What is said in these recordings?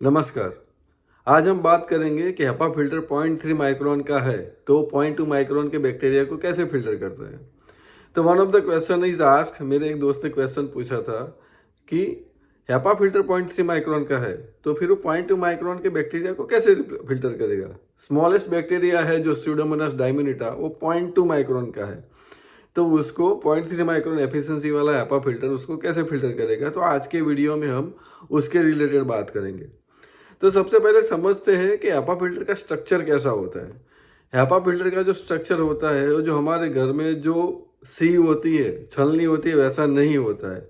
नमस्कार। आज हम बात करेंगे कि हेपा फिल्टर 0.3 माइक्रोन का है तो 0.2 माइक्रोन के बैक्टीरिया को कैसे फिल्टर करता है। तो one of the question is asked, मेरे एक दोस्त ने क्वेश्चन पूछा था कि हेपा फिल्टर 0.3 माइक्रोन का है तो फिर वो 0.2 माइक्रोन के बैक्टीरिया को कैसे फिल्टर करेगा। स्मॉलेस्ट बैक्टीरिया है जो स्यूडोमोनास डायमिनिटा, वो 0.2 माइक्रोन का है, तो उसको 0.3 माइक्रोन एफिशिएंसी वाला हेपा फिल्टर उसको कैसे फिल्टर करेगा। तो आज के वीडियो में हम उसके रिलेटेड बात करेंगे। तो सबसे पहले समझते हैं कि हेपा फिल्टर का स्ट्रक्चर कैसा होता है। हेपा फिल्टर का जो स्ट्रक्चर होता है वो जो हमारे घर में जो सी होती है, छलनी होती है, वैसा नहीं होता है।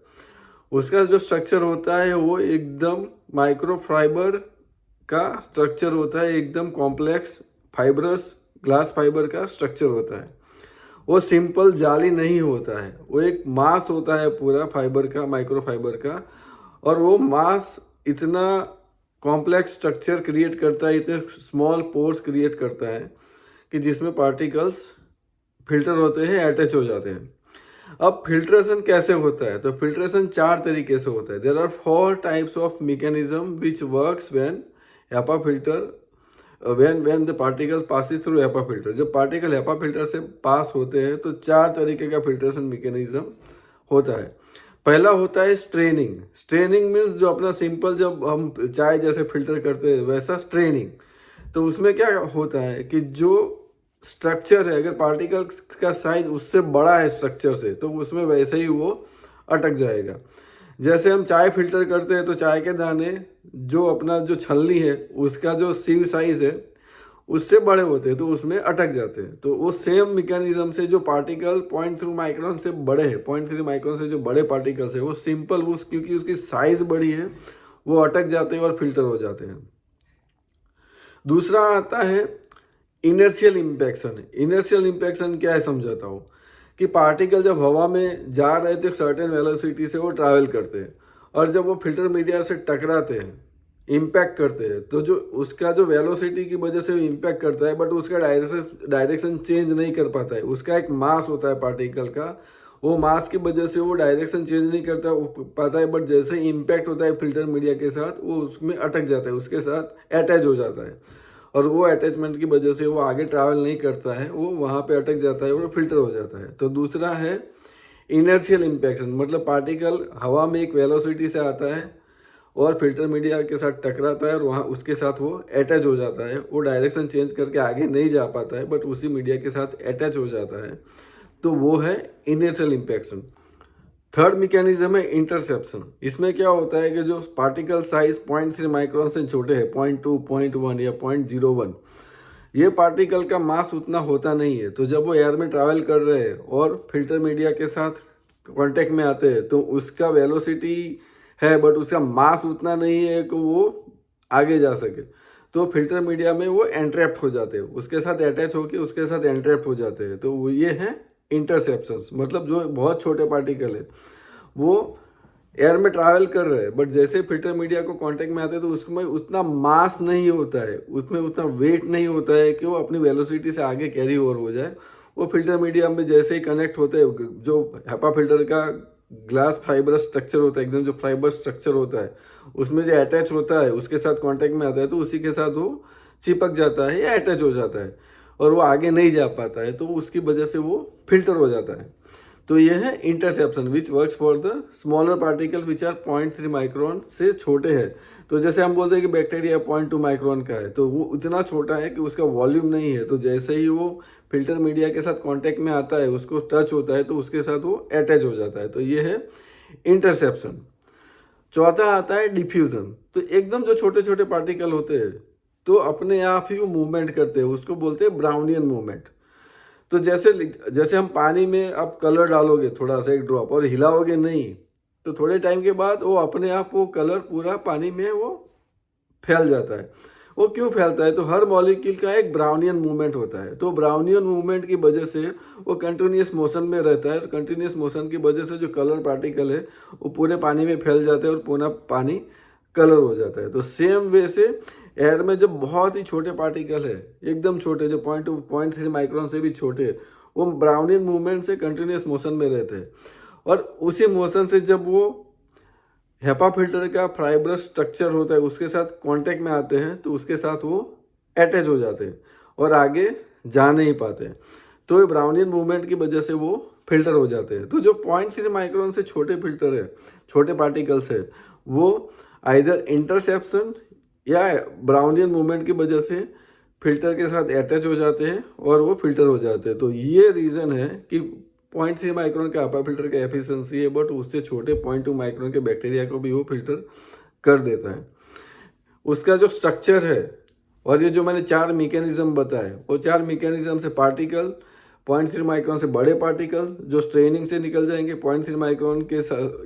उसका जो स्ट्रक्चर होता है वो एकदम माइक्रोफाइबर का स्ट्रक्चर होता है, एकदम कॉम्प्लेक्स फाइब्रस ग्लास फाइबर का स्ट्रक्चर होता है। वो सिंपल जाली नहीं होता है, वो एक मास होता है पूरा फाइबर का, माइक्रोफाइबर का। और वो मास इतना कॉम्प्लेक्स स्ट्रक्चर क्रिएट करता है, इतने स्मॉल पोर्स क्रिएट करता है कि जिसमें पार्टिकल्स फिल्टर होते हैं, अटैच हो जाते हैं। अब फिल्ट्रेशन कैसे होता है, तो फिल्ट्रेशन 4 तरीके से होता है। There are 4 types of mechanism which works when HEPA filter when the particle passes through HEPA filter. जब पार्टिकल हेपा फिल्टर से पास होते हैं तो 4 तरीके का फिल्ट्रेशन मैकेनिज्म होता है। पहला होता है स्ट्रेनिंग। स्ट्रेनिंग मीन्स जो अपना सिंपल जब हम चाय जैसे फिल्टर करते हैं वैसा स्ट्रेनिंग। तो उसमें क्या होता है कि जो स्ट्रक्चर है, अगर पार्टिकल का साइज उससे बड़ा है स्ट्रक्चर से, तो उसमें वैसे ही वो अटक जाएगा। जैसे हम चाय फिल्टर करते हैं तो चाय के दाने जो अपना जो छलनी है उसका जो सीव साइज है उससे बड़े होते हैं तो उसमें अटक जाते हैं। तो वो सेम मैकेनिज्म से जो पार्टिकल 0.3 माइक्रोन से बड़े हैं, 0.3 माइक्रोन से जो बड़े पार्टिकल्स है वो सिंपल क्योंकि उसकी साइज बड़ी है वो अटक जाते हैं और फिल्टर हो जाते हैं। दूसरा आता है इनर्शियल इम्पैक्शन। इनर्शियल इम्पैक्शन क्या है समझाता हूँ कि पार्टिकल जब हवा में जा रहे तो एक सर्टेन वेलोसिटी से वो ट्रैवल करते हैं, और जब वो फिल्टर मीडिया से टकराते हैं, इम्पैक्ट करते हैं, तो जो उसका जो वेलोसिटी की वजह से इम्पैक्ट करता है बट उसका डायरेक्शन चेंज नहीं कर पाता है। उसका एक मास होता है पार्टिकल का, वो मास की वजह से वो डायरेक्शन चेंज नहीं करता पाता है, बट जैसे इम्पैक्ट होता है फिल्टर मीडिया के साथ वो उसमें अटक जाता है, उसके साथ अटैच हो जाता है, और वो अटैचमेंट की वजह से वो आगे ट्रैवल नहीं करता है, वो वहाँ पे अटक जाता है और फिल्टर हो जाता है। तो दूसरा है इनर्शियल इम्पैक्शन, मतलब पार्टिकल हवा में एक वेलोसिटी से आता है और फिल्टर मीडिया के साथ टकराता है और वहाँ उसके साथ वो अटैच हो जाता है। वो डायरेक्शन चेंज करके आगे नहीं जा पाता है बट उसी मीडिया के साथ अटैच हो जाता है, तो वो है इनर्शियल इम्पैक्शन। थर्ड मैकेनिज्म है इंटरसेप्शन। इसमें क्या होता है कि जो पार्टिकल साइज 0.3 माइक्रोन से छोटे हैं, 0.2, 0.1 या 0.01, ये पार्टिकल का मास उतना होता नहीं है। तो जब वो एयर में ट्रैवल कर रहे हैं और फिल्टर मीडिया के साथ कांटेक्ट में आते हैं तो उसका वेलोसिटी है बट उसका मास उतना नहीं है कि वो आगे जा सके, तो फिल्टर मीडिया में वो एंट्रैप्ट हो जाते हैं, उसके साथ अटैच होकर उसके साथ एंट्रैप्ट हो जाते हैं। तो वो ये है इंटरसेप्शंस, मतलब जो बहुत छोटे पार्टिकल है वो एयर में ट्रैवल कर रहे हैं बट जैसे फिल्टर मीडिया को कांटेक्ट में आते हैं तो उसमें उतना मास नहीं होता है, उसमें उतना वेट नहीं होता है कि वो अपनी वेलोसिटी से आगे कैरी ओवर हो जाए। वो फिल्टर मीडिया में जैसे ही कनेक्ट होते हैं, जो हेपा फिल्टर का ग्लास फाइबर स्ट्रक्चर होता है, एकदम जो फाइबर स्ट्रक्चर होता है उसमें जो अटैच होता है उसके साथ कांटेक्ट में आता है तो उसी के साथ वो चिपक जाता है या अटैच हो जाता है और वो आगे नहीं जा पाता है, तो उसकी वजह से वो फिल्टर हो जाता है। तो ये है interception which works for the smaller particle which are 0.3 micron से छोटे हैं। तो जैसे हम बोलते हैं कि बैक्टीरिया 0.2 माइक्रोन का है तो वो इतना छोटा है कि उसका वॉल्यूम नहीं है, तो जैसे ही वो फिल्टर मीडिया के साथ कांटेक्ट में आता है, उसको टच होता है तो उसके साथ वो अटैच हो जाता है। तो ये है इंटरसेप्शन। चौथा आता है डिफ्यूजन। तो एकदम जो छोटे छोटे पार्टिकल होते हैं तो अपने आप ही वो मूवमेंट करते हैं, उसको बोलते हैं ब्राउनियन मूवमेंट। तो जैसे जैसे हम पानी में आप कलर डालोगे थोड़ा सा एक ड्रॉप और हिलाओगे नहीं, तो थोड़े टाइम के बाद वो अपने आप वो कलर पूरा पानी में वो फैल जाता है। वो क्यों फैलता है, तो हर मॉलिक्यूल का एक ब्राउनियन मूवमेंट होता है, तो ब्राउनियन मूवमेंट की वजह से वो कंटिन्यूस मोशन में रहता है, और कंटिन्यूस मोशन की वजह से जो कलर पार्टिकल है वो पूरे पानी में फैल जाते हैं और पूरा पानी कलर हो जाता है। तो सेम वे से एयर में जब बहुत ही छोटे पार्टिकल है, एकदम छोटे, जो 0.3 माइक्रोन से भी छोटे, वो ब्राउनियन मूवमेंट से कंटिन्यूस मोशन में रहते हैं, और उसी मोशन से जब वो हेपा फिल्टर का फाइब्रस स्ट्रक्चर होता है, उसके साथ कांटेक्ट में आते हैं तो उसके साथ वो अटैच हो जाते हैं और आगे जा नहीं पाते। तो ब्राउनियन मूवमेंट की वजह से वो फिल्टर हो जाते हैं। तो जो 0.3 माइक्रोन से छोटे फिल्टर है, छोटे पार्टिकल्स है, वो आइदर इंटरसेप्शन या ब्राउनियन मूवमेंट की वजह से फिल्टर के साथ अटैच हो जाते हैं और वो फिल्टर हो जाते हैं। तो ये रीज़न है कि 0.3 माइक्रोन के HEPA फिल्टर का एफिशिएंसी है, बट उससे छोटे 0.2 माइक्रोन के बैक्टीरिया को भी वो फिल्टर कर देता है। उसका जो स्ट्रक्चर है और ये जो मैंने 4 मैकेनिज्म बताए, वो 4 मैकेनिज्म से पार्टिकल 0.3 माइक्रोन से बड़े पार्टिकल जो स्ट्रेनिंग से निकल जाएंगे, 0.3 माइक्रोन के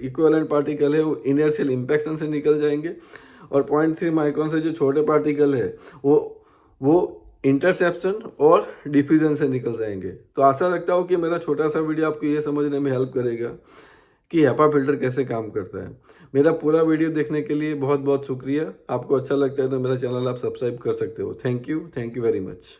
इक्विवेलेंट पार्टिकल है वो इनर्शियल इंपेक्शन से निकल जाएंगे, और 0.3 माइक्रोन से जो छोटे पार्टिकल है वो इंटरसेप्शन और डिफ्यूजन से निकल जाएंगे। तो आशा रखता हूँ कि मेरा छोटा सा वीडियो आपको ये समझने में हेल्प करेगा कि HEPA फिल्टर कैसे काम करता है। मेरा पूरा वीडियो देखने के लिए बहुत बहुत शुक्रिया। आपको अच्छा लगता है तो मेरा चैनल आप सब्सक्राइब कर सकते हो। Thank you very much.